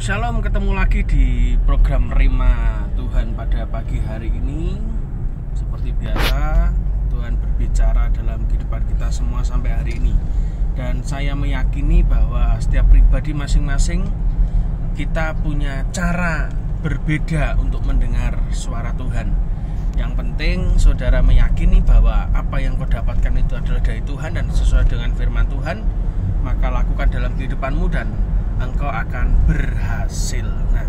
Shalom, ketemu lagi di program Rema Tuhan pada pagi hari ini. Seperti biasa, Tuhan berbicara dalam kehidupan kita semua sampai hari ini. Dan saya meyakini bahwa setiap pribadi masing-masing kita punya cara berbeda untuk mendengar suara Tuhan. Yang penting saudara meyakini bahwa apa yang kau dapatkan itu adalah dari Tuhan dan sesuai dengan firman Tuhan, maka lakukan dalam kehidupanmu dan engkau akan berhasil. Nah,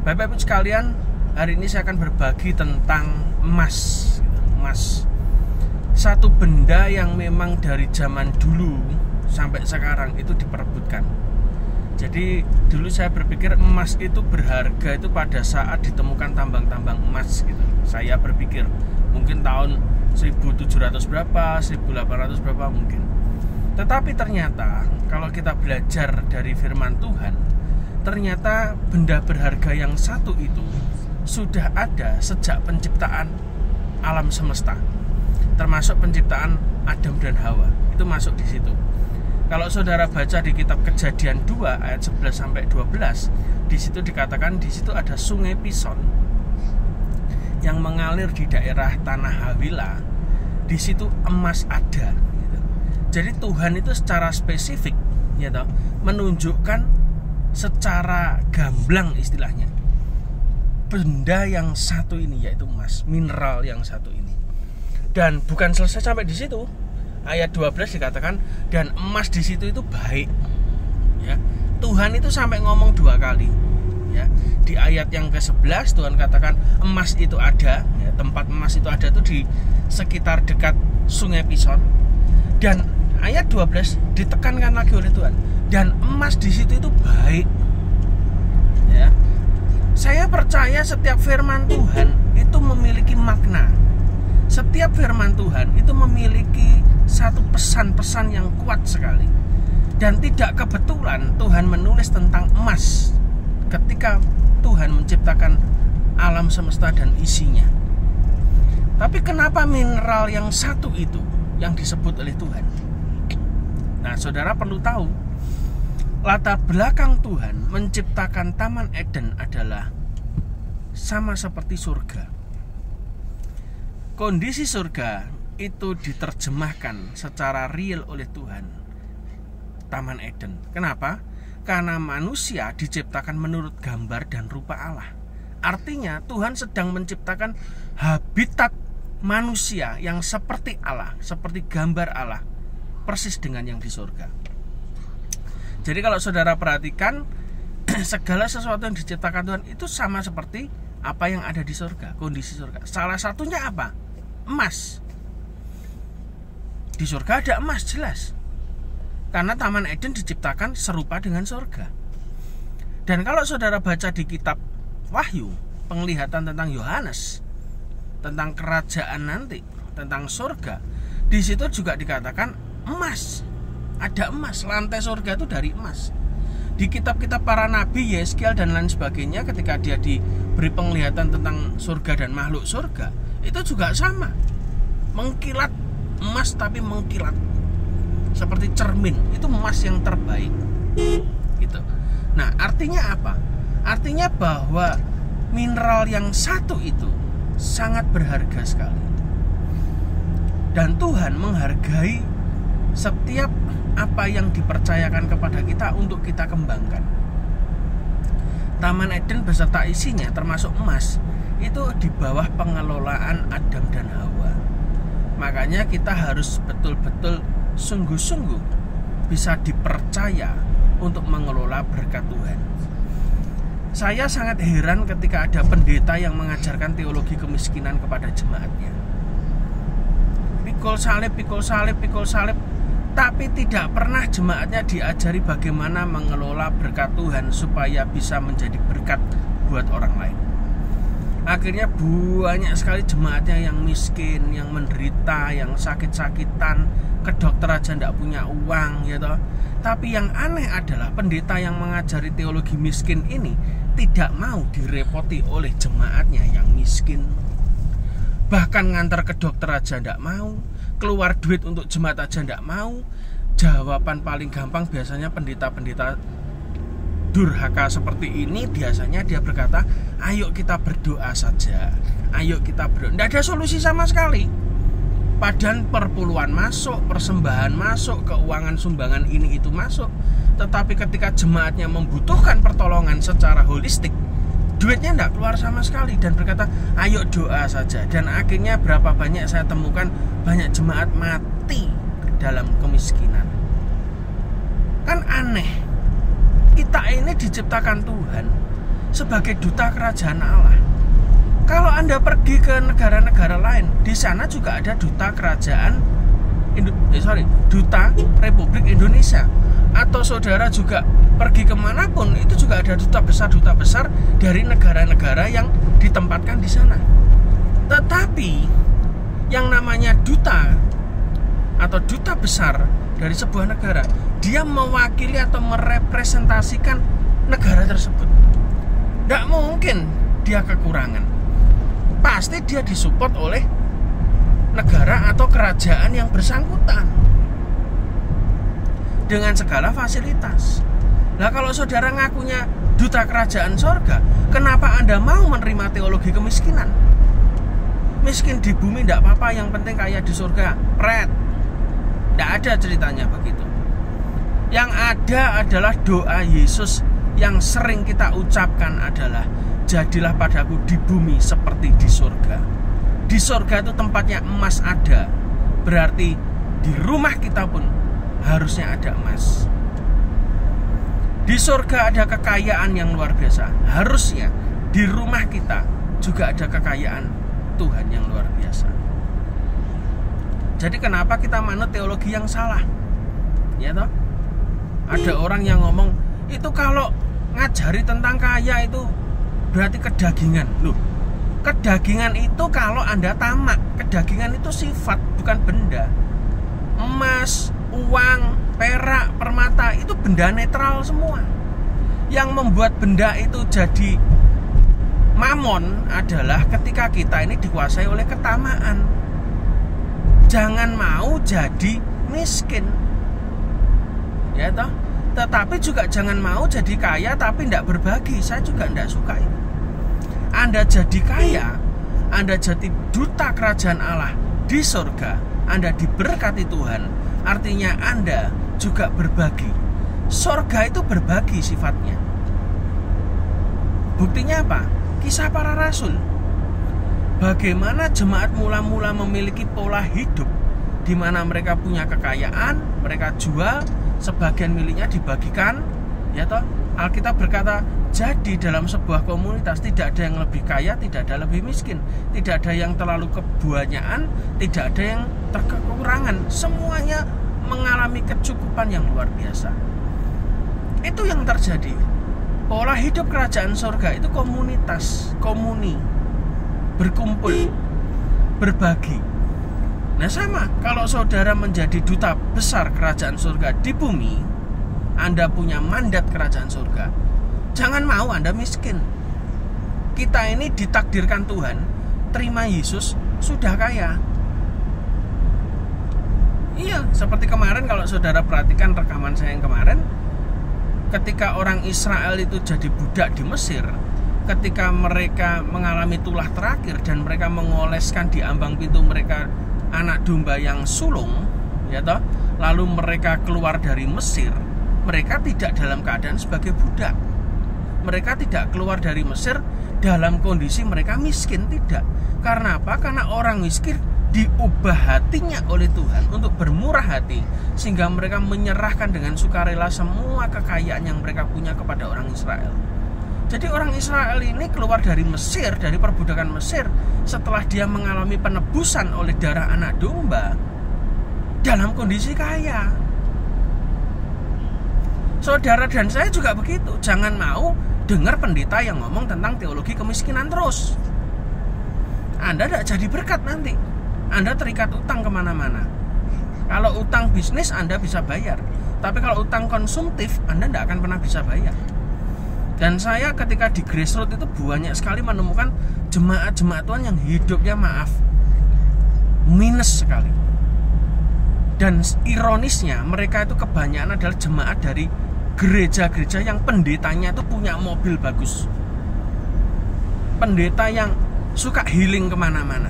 Bapak Ibu sekalian, hari ini saya akan berbagi tentang emas. Emas, satu benda yang memang dari zaman dulu sampai sekarang itu diperebutkan. Jadi dulu saya berpikir emas itu berharga itu pada saat ditemukan tambang-tambang emas gitu. Saya berpikir mungkin tahun 1700 berapa, 1800 berapa mungkin. Tetapi ternyata kalau kita belajar dari firman Tuhan, ternyata benda berharga yang satu itu sudah ada sejak penciptaan alam semesta, termasuk penciptaan Adam dan Hawa. Itu masuk di situ. Kalau saudara baca di kitab Kejadian 2 ayat 11 sampai 12, di situ dikatakan di situ ada sungai Pison yang mengalir di daerah tanah Hawila. Di situ emas ada. Jadi Tuhan itu secara spesifik ya toh, menunjukkan secara gamblang istilahnya benda yang satu ini, yaitu emas, mineral yang satu ini. Dan bukan selesai sampai di situ. Ayat 12 dikatakan dan emas di situ itu baik. Ya. Tuhan itu sampai ngomong dua kali. Ya. Di ayat yang ke-11 Tuhan katakan emas itu ada, ya, tempat emas itu ada tuh di sekitar dekat sungai Pison. Dan ayat 12 ditekankan lagi oleh Tuhan dan emas di situ itu baik. Ya. Saya percaya setiap firman Tuhan itu memiliki makna. Setiap firman Tuhan itu memiliki satu pesan-pesan yang kuat sekali. Dan tidak kebetulan Tuhan menulis tentang emas ketika Tuhan menciptakan alam semesta dan isinya. Tapi kenapa mineral yang satu itu yang disebut oleh Tuhan? Nah, saudara perlu tahu, latar belakang Tuhan menciptakan Taman Eden adalah sama seperti surga. Kondisi surga itu diterjemahkan secara real oleh Tuhan, Taman Eden. Kenapa? Karena manusia diciptakan menurut gambar dan rupa Allah. Artinya Tuhan sedang menciptakan habitat manusia yang seperti Allah, seperti gambar Allah, persis dengan yang di surga. Jadi kalau saudara perhatikan, segala sesuatu yang diciptakan Tuhan itu sama seperti apa yang ada di surga, kondisi surga. Salah satunya apa? Emas. Di surga ada emas, jelas. Karena Taman Eden diciptakan serupa dengan surga. Dan kalau saudara baca di kitab Wahyu, penglihatan tentang Yohanes, tentang kerajaan nanti, tentang surga, di situ juga dikatakan emas. Ada emas, lantai surga itu dari emas. Di kitab-kitab para nabi, Yeskiel dan lain sebagainya, ketika dia diberi penglihatan tentang surga dan makhluk surga, itu juga sama, mengkilat emas, tapi mengkilat seperti cermin. Itu emas yang terbaik gitu. Nah, artinya apa? Artinya bahwa mineral yang satu itu sangat berharga sekali. Dan Tuhan menghargai setiap apa yang dipercayakan kepada kita untuk kita kembangkan. Taman Eden beserta isinya termasuk emas itu di bawah pengelolaan Adam dan Hawa. Makanya kita harus betul-betul sungguh-sungguh bisa dipercaya untuk mengelola berkat Tuhan. Saya sangat heran ketika ada pendeta yang mengajarkan teologi kemiskinan kepada jemaatnya. Pikul salib, pikul salib, pikul salib, tapi tidak pernah jemaatnya diajari bagaimana mengelola berkat Tuhan supaya bisa menjadi berkat buat orang lain. Akhirnya banyak sekali jemaatnya yang miskin, yang menderita, yang sakit-sakitan, ke dokter aja tidak punya uang gitu. Tapi yang aneh adalah pendeta yang mengajari teologi miskin ini tidak mau direpoti oleh jemaatnya yang miskin. Bahkan ngantar ke dokter aja tidak mau, keluar duit untuk jemaat aja tidak mau. Jawaban paling gampang biasanya pendeta-pendeta durhaka seperti ini, biasanya dia berkata, ayo kita berdoa saja, ayo kita berdoa. Tidak ada solusi sama sekali. Padahal perpuluhan masuk, persembahan masuk, keuangan sumbangan ini itu masuk. Tetapi ketika jemaatnya membutuhkan pertolongan secara holistik, duitnya tidak keluar sama sekali, dan berkata ayo doa saja. Dan akhirnya berapa banyak saya temukan banyak jemaat mati dalam kemiskinan. Kan aneh. Kita ini diciptakan Tuhan sebagai duta kerajaan Allah. Kalau Anda pergi ke negara-negara lain, di sana juga ada duta kerajaan duta Republik Indonesia. Atau saudara juga pergi kemanapun, itu juga ada duta besar dari negara-negara yang ditempatkan di sana. Tetapi yang namanya duta atau duta besar dari sebuah negara, dia mewakili atau merepresentasikan negara tersebut. Tidak mungkin dia kekurangan. Pasti dia disupport oleh negara atau kerajaan yang bersangkutan dengan segala fasilitas. Nah, kalau saudara ngakunya duta kerajaan sorga, kenapa Anda mau menerima teologi kemiskinan? Miskin di bumi tidak apa-apa, yang penting kaya di surga. Pret. Tidak ada ceritanya begitu. Yang ada adalah doa Yesus yang sering kita ucapkan adalah, jadilah padaku di bumi seperti di surga. Di surga itu tempatnya emas ada. Berarti di rumah kita pun harusnya ada emas. Di surga ada kekayaan yang luar biasa. Harusnya di rumah kita juga ada kekayaan Tuhan yang luar biasa. Jadi kenapa kita manut teologi yang salah? Ya toh? Ada orang yang ngomong, itu kalau ngajari tentang kaya itu berarti kedagingan. Loh, kedagingan itu kalau Anda tamak. Kedagingan itu sifat, bukan benda. Emas, uang, perak, permata itu benda netral semua. Yang membuat benda itu jadi mamon adalah ketika kita ini dikuasai oleh ketamaan. Jangan mau jadi miskin, ya toh. Tetapi juga jangan mau jadi kaya tapi tidak berbagi. Saya juga tidak suka itu. Anda jadi kaya, Anda jadi duta kerajaan Allah di surga, Anda diberkati Tuhan, artinya Anda juga berbagi. Surga itu berbagi sifatnya. Buktinya apa? Kisah para rasul. Bagaimana jemaat mula-mula memiliki pola hidup di mana mereka punya kekayaan, mereka jual, sebagian miliknya dibagikan, ya toh. Alkitab berkata, jadi dalam sebuah komunitas tidak ada yang lebih kaya, tidak ada lebih miskin, tidak ada yang terlalu kebanyakan, tidak ada yang terkekurangan, semuanya mengalami kecukupan yang luar biasa. Itu yang terjadi. Pola hidup kerajaan surga itu komunitas, komuni, berkumpul, berbagi. Nah sama, kalau saudara menjadi duta besar kerajaan surga di bumi, Anda punya mandat kerajaan surga, jangan mau Anda miskin. Kita ini ditakdirkan Tuhan, terima Yesus, sudah kaya. Iya, seperti kemarin kalau saudara perhatikan rekaman saya yang kemarin, ketika orang Israel itu jadi budak di Mesir, ketika mereka mengalami tulah terakhir dan mereka mengoleskan di ambang pintu mereka anak domba yang sulung, ya toh, lalu mereka keluar dari Mesir, mereka tidak dalam keadaan sebagai budak. Mereka tidak keluar dari Mesir dalam kondisi mereka miskin, tidak. Karena apa? Karena orang miskin diubah hatinya oleh Tuhan untuk bermurah hati, sehingga mereka menyerahkan dengan sukarela semua kekayaan yang mereka punya kepada orang Israel. Jadi orang Israel ini keluar dari Mesir, dari perbudakan Mesir, setelah dia mengalami penebusan oleh darah anak domba, dalam kondisi kaya. Saudara dan saya juga begitu. Jangan mau dengar pendeta yang ngomong tentang teologi kemiskinan terus. Anda tidak jadi berkat nanti. Anda terikat utang kemana-mana. Kalau utang bisnis Anda bisa bayar, tapi kalau utang konsumtif Anda tidak akan pernah bisa bayar. Dan saya ketika di Grassroots itu banyak sekali menemukan jemaat-jemaat Tuhan yang hidupnya minus sekali. Dan ironisnya mereka itu kebanyakan adalah jemaat dari gereja-gereja yang pendetanya itu punya mobil bagus, pendeta yang suka healing kemana-mana,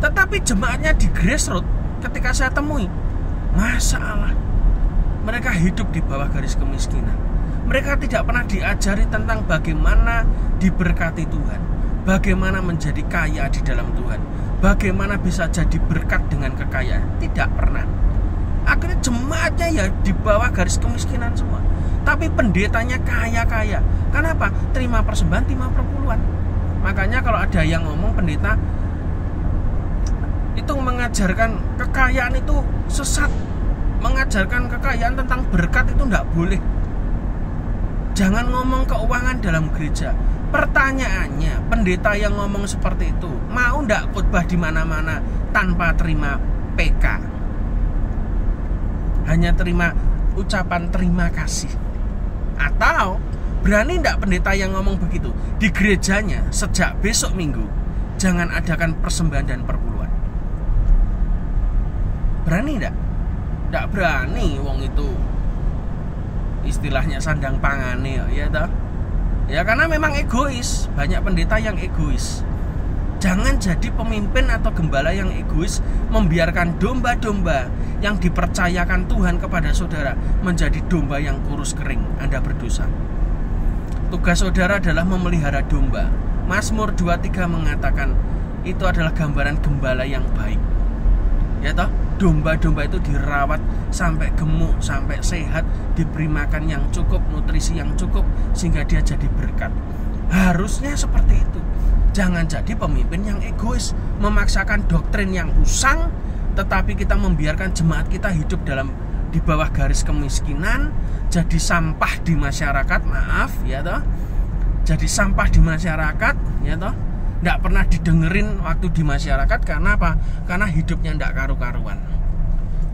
tetapi jemaatnya di grassroots ketika saya temui, masalah mereka hidup di bawah garis kemiskinan. Mereka tidak pernah diajari tentang bagaimana diberkati Tuhan, bagaimana menjadi kaya di dalam Tuhan, bagaimana bisa jadi berkat dengan kekayaan. Tidak pernah. Akhirnya jemaatnya ya di bawah garis kemiskinan semua, tapi pendetanya kaya-kaya. Kenapa? Terima persembahan, terima perpuluhan. Makanya kalau ada yang ngomong pendeta itu mengajarkan kekayaan itu sesat, mengajarkan kekayaan tentang berkat itu tidak boleh. Jangan ngomong keuangan dalam gereja. Pertanyaannya, pendeta yang ngomong seperti itu mau ndak khotbah di mana-mana tanpa terima PK? Hanya terima ucapan terima kasih. Atau berani ndak pendeta yang ngomong begitu di gerejanya sejak besok Minggu jangan adakan persembahan dan perpuluhan? Berani ndak? Ndak berani, wong itu istilahnya sandang pangane ya toh. Ya karena memang egois, banyak pendeta yang egois. Jangan jadi pemimpin atau gembala yang egois, membiarkan domba-domba yang dipercayakan Tuhan kepada saudara menjadi domba yang kurus kering. Anda berdosa. Tugas saudara adalah memelihara domba. Mazmur 23 mengatakan itu adalah gambaran gembala yang baik. Ya toh, domba-domba itu dirawat sampai gemuk, sampai sehat, diberi makan yang cukup, nutrisi yang cukup, sehingga dia jadi berkat. Harusnya seperti itu. Jangan jadi pemimpin yang egois, memaksakan doktrin yang usang, tetapi kita membiarkan jemaat kita hidup di bawah garis kemiskinan, jadi sampah di masyarakat, maaf ya toh. Jadi sampah di masyarakat, ya toh. Tidak pernah didengerin waktu di masyarakat. Karena apa? Karena hidupnya tidak karu-karuan.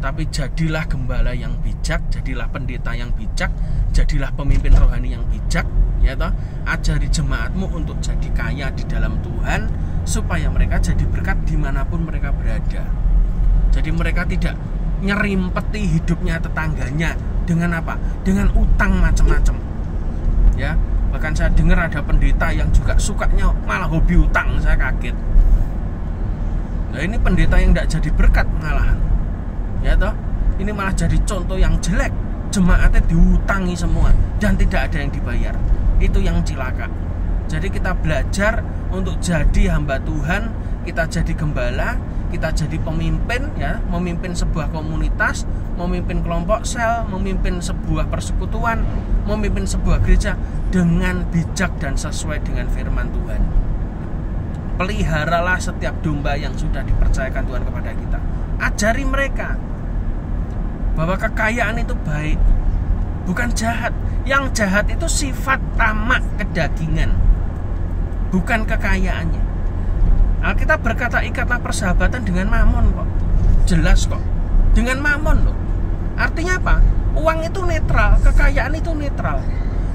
Tapi jadilah gembala yang bijak, jadilah pendeta yang bijak, jadilah pemimpin rohani yang bijak, ya toh. Ajari jemaatmu untuk jadi kaya di dalam Tuhan, supaya mereka jadi berkat dimanapun mereka berada. Jadi mereka tidak nyerimpeti hidupnya tetangganya dengan apa? Dengan utang macam-macam. Ya. Bahkan saya dengar ada pendeta yang juga sukanya malah hobi utang, saya kaget. Nah ini pendeta yang tidak jadi berkat malahan, ya toh. Ini malah jadi contoh yang jelek. Jemaatnya diutangi semua dan tidak ada yang dibayar. Itu yang cilaka. Jadi kita belajar untuk jadi hamba Tuhan, kita jadi gembala, kita jadi pemimpin, ya, memimpin sebuah komunitas, memimpin kelompok sel, memimpin sebuah persekutuan, memimpin sebuah gereja dengan bijak dan sesuai dengan firman Tuhan. Peliharalah setiap domba yang sudah dipercayakan Tuhan kepada kita. Ajari mereka bahwa kekayaan itu baik, bukan jahat. Yang jahat itu sifat tamak kedagingan, bukan kekayaannya. Alkitab berkata ikatlah persahabatan dengan mamon kok. Jelas kok. Dengan mamon loh. Artinya apa? Uang itu netral, kekayaan itu netral.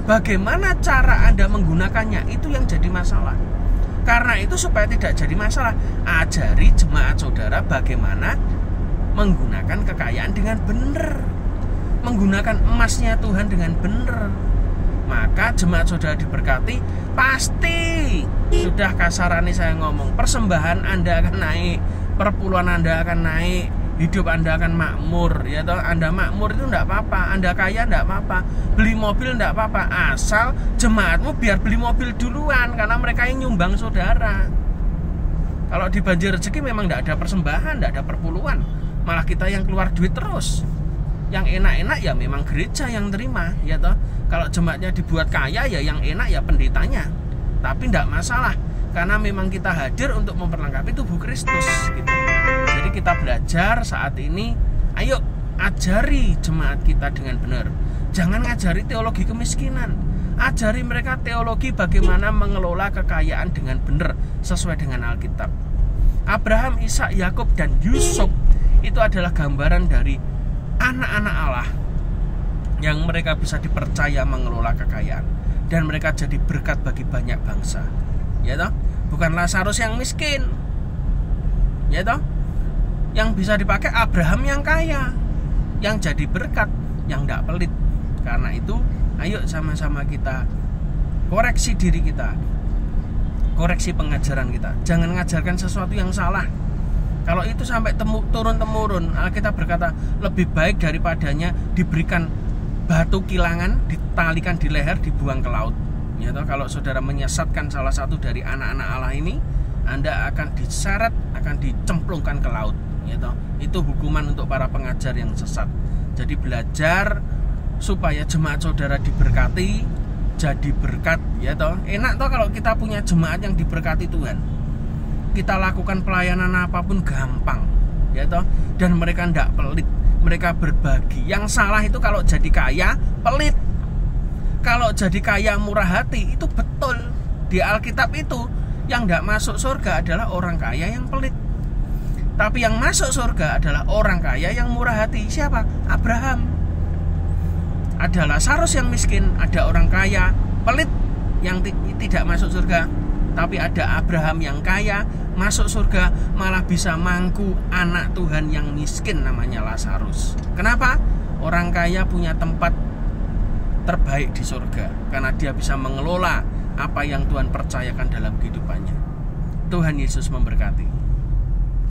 Bagaimana cara Anda menggunakannya, itu yang jadi masalah. Karena itu supaya tidak jadi masalah, ajari jemaat saudara bagaimana menggunakan kekayaan dengan benar, menggunakan emasnya Tuhan dengan benar. Maka jemaat saudara diberkati, pasti sudah kasarannya saya ngomong, persembahan Anda akan naik, perpuluhan Anda akan naik, hidup Anda akan makmur, ya toh. Anda makmur itu enggak apa-apa, Anda kaya enggak apa-apa, beli mobil enggak apa-apa, asal jemaatmu biar beli mobil duluan, karena mereka yang nyumbang saudara. Kalau di banjir rezeki memang enggak ada persembahan, enggak ada perpuluhan, malah kita yang keluar duit terus. Yang enak-enak ya memang gereja yang terima, ya toh. Kalau jemaatnya dibuat kaya ya yang enak ya pendetanya. Tapi enggak masalah, karena memang kita hadir untuk memperlengkapi tubuh Kristus gitu. Jadi kita belajar saat ini, ayo ajari jemaat kita dengan benar. Jangan ngajari teologi kemiskinan. Ajari mereka teologi bagaimana mengelola kekayaan dengan benar sesuai dengan Alkitab. Abraham, Ishak, Yakub dan Yusuf itu adalah gambaran dari anak-anak Allah yang mereka bisa dipercaya mengelola kekayaan dan mereka jadi berkat bagi banyak bangsa. Ya toh? Bukan Lazarus yang miskin. Ya toh? Yang bisa dipakai Abraham yang kaya, yang jadi berkat, yang tidak pelit. Karena itu ayo sama-sama kita koreksi diri kita, koreksi pengajaran kita. Jangan ngajarkan sesuatu yang salah. Kalau itu sampai turun-temurun, Alkitab berkata lebih baik daripadanya diberikan batu kilangan, ditalikan di leher, dibuang ke laut. Ya toh, kalau saudara menyesatkan salah satu dari anak-anak Allah ini, Anda akan diseret, akan dicemplungkan ke laut. Ya toh, itu hukuman untuk para pengajar yang sesat. Jadi belajar supaya jemaat saudara diberkati, jadi berkat. Ya toh, enak toh kalau kita punya jemaat yang diberkati Tuhan. Kita lakukan pelayanan apapun gampang. Ya toh, dan mereka tidak pelit, mereka berbagi. Yang salah itu kalau jadi kaya pelit. Kalau jadi kaya murah hati, itu betul. Di Alkitab itu yang tidak masuk surga adalah orang kaya yang pelit. Tapi yang masuk surga adalah orang kaya yang murah hati. Siapa? Abraham. Ada Lazarus yang miskin, ada orang kaya pelit yang tidak masuk surga. Tapi ada Abraham yang kaya masuk surga, malah bisa mangku anak Tuhan yang miskin namanya Lazarus. Kenapa? Orang kaya punya tempat terbaik di surga karena dia bisa mengelola apa yang Tuhan percayakan dalam kehidupannya. Tuhan Yesus memberkati.